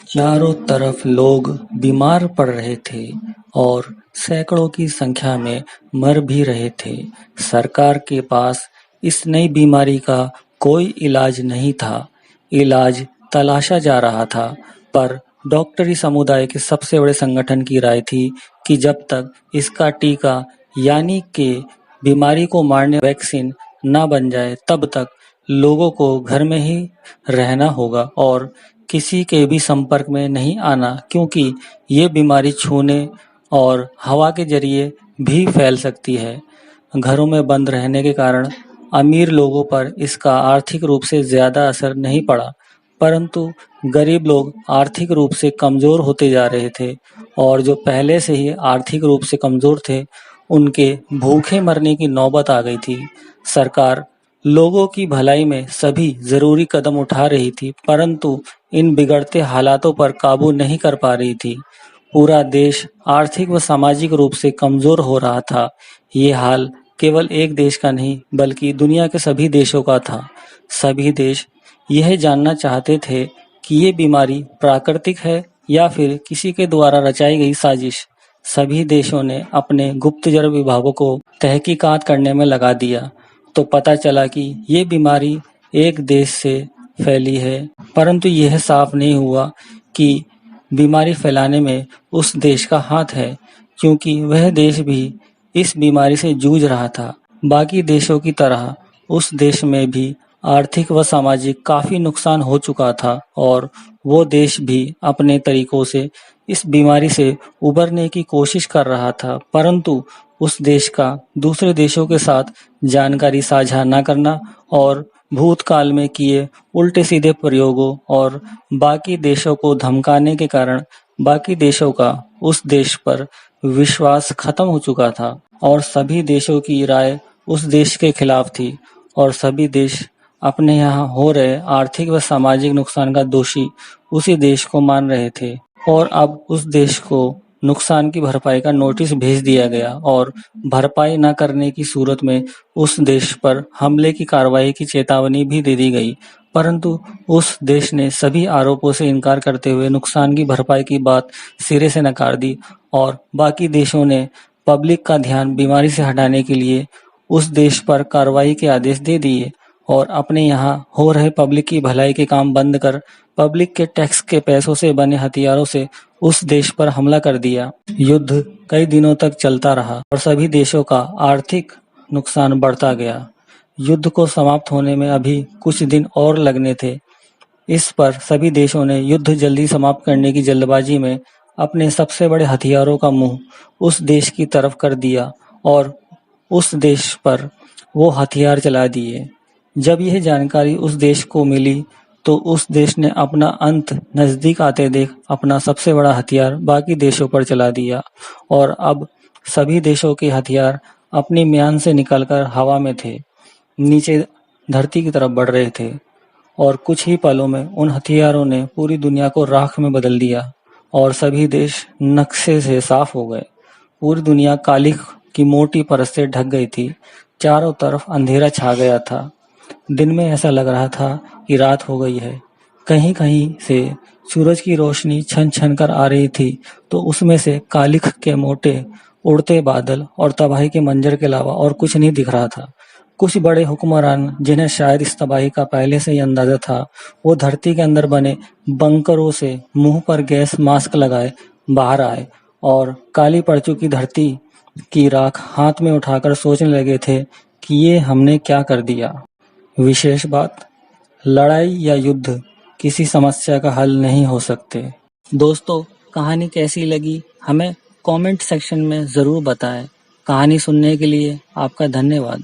चारों तरफ लोग बीमार पड़ रहे थे और सैकड़ों की संख्या में मर भी रहे थे। सरकार के पास इस नई बीमारी का कोई इलाज नहीं था। इलाज तलाशा जा रहा था, पर डॉक्टरी समुदाय के सबसे बड़े संगठन की राय थी कि जब तक इसका टीका यानी कि बीमारी को मारने वैक्सीन ना बन जाए, तब तक लोगों को घर में ही रहना होगा और किसी के भी संपर्क में नहीं आना, क्योंकि ये बीमारी छूने और हवा के जरिए भी फैल सकती है। घरों में बंद रहने के कारण अमीर लोगों पर इसका आर्थिक रूप से ज्यादा असर नहीं पड़ा, परंतु गरीब लोग आर्थिक रूप से कमजोर होते जा रहे थे और जो पहले से ही आर्थिक रूप से कमजोर थे, उनके भूखे मरने की नौबत आ गई थी। सरकार लोगों की भलाई में सभी जरूरी कदम उठा रही थी, परंतु इन बिगड़ते हालातों पर काबू नहीं कर पा रही थी। पूरा देश आर्थिक व सामाजिक रूप से कमजोर हो रहा था। ये हाल केवल एक देश का नहीं, बल्कि दुनिया के सभी देशों का था। सभी देश यह जानना चाहते थे कि ये बीमारी प्राकृतिक है या फिर किसी के द्वारा रचाई गई साजिश। सभी देशों ने अपने गुप्तचर विभागों को तहकीकात करने में लगा दिया, तो पता चला कि ये बीमारी एक देश से फैली है, परंतु यह साफ नहीं हुआ कि बीमारी फैलाने में उस देश का हाथ है, क्योंकि वह देश भी इस बीमारी से जूझ रहा था। बाकी देशों की तरह उस देश में भी आर्थिक व सामाजिक काफी नुकसान हो चुका था और वो देश भी अपने तरीकों से इस बीमारी से उबरने की कोशिश कर रहा था, परंतु उस देश का दूसरे देशों के साथ जानकारी साझा न करना और भूतकाल में किए उल्टे सीधे प्रयोगों और बाकी देशों को धमकाने के कारण बाकी देशों का उस देश पर विश्वास खत्म हो चुका था और सभी देशों की राय उस देश के खिलाफ थी और सभी देश अपने यहाँ हो रहे आर्थिक व सामाजिक नुकसान का दोषी उसी देश को मान रहे थे और अब उस देश को नुकसान की भरपाई का नोटिस भेज दिया गया और भरपाई न करने की सूरत में उस देश पर हमले की कार्रवाई की चेतावनी भी दे दी गई, परंतु उस देश ने सभी आरोपों से इनकार करते हुए नुकसान की भरपाई की बात सिरे से नकार दी और बाकी देशों ने पब्लिक का ध्यान बीमारी से हटाने के लिए उस देश पर कार्रवाई के आदेश दे दिए और अपने यहाँ हो रहे पब्लिक की भलाई के काम बंद कर पब्लिक के टैक्स के पैसों से बने हथियारों से उस देश पर हमला कर दिया। युद्ध कई दिनों तक चलता रहा और सभी देशों का आर्थिक नुकसान बढ़ता गया। युद्ध को समाप्त होने में अभी कुछ दिन और लगने थे। इस पर सभी देशों ने युद्ध जल्दी समाप्त करने की जल्दबाजी में अपने सबसे बड़े हथियारों का मुंह उस देश की तरफ कर दिया और उस देश पर वो हथियार चला दिए। जब यह जानकारी उस देश को मिली, तो उस देश ने अपना अंत नजदीक आते देख अपना सबसे बड़ा हथियार बाकी देशों पर चला दिया और अब सभी देशों के हथियार अपनी म्यान से निकलकर हवा में थे, नीचे धरती की तरफ बढ़ रहे थे और कुछ ही पलों में उन हथियारों ने पूरी दुनिया को राख में बदल दिया और सभी देश नक्शे से साफ हो गए। पूरी दुनिया काली की मोटी परत से ढक गई थी। चारों तरफ अंधेरा छा गया था। दिन में ऐसा लग रहा था कि रात हो गई है। कहीं कहीं से सूरज की रोशनी छन छन कर आ रही थी, तो उसमें से कालिख के मोटे उड़ते बादल और तबाही के मंजर के अलावा और कुछ नहीं दिख रहा था। कुछ बड़े हुक्मरान, जिन्हें शायद इस तबाही का पहले से ही अंदाजा था, वो धरती के अंदर बने बंकरों से मुंह पर गैस मास्क लगाए बाहर आए और काली पड़ चुकी धरती की राख हाथ में उठाकर सोचने लगे थे कि ये हमने क्या कर दिया। विशेष बात, लड़ाई या युद्ध किसी समस्या का हल नहीं हो सकते। दोस्तों, कहानी कैसी लगी हमें कमेंट सेक्शन में ज़रूर बताएं। कहानी सुनने के लिए आपका धन्यवाद।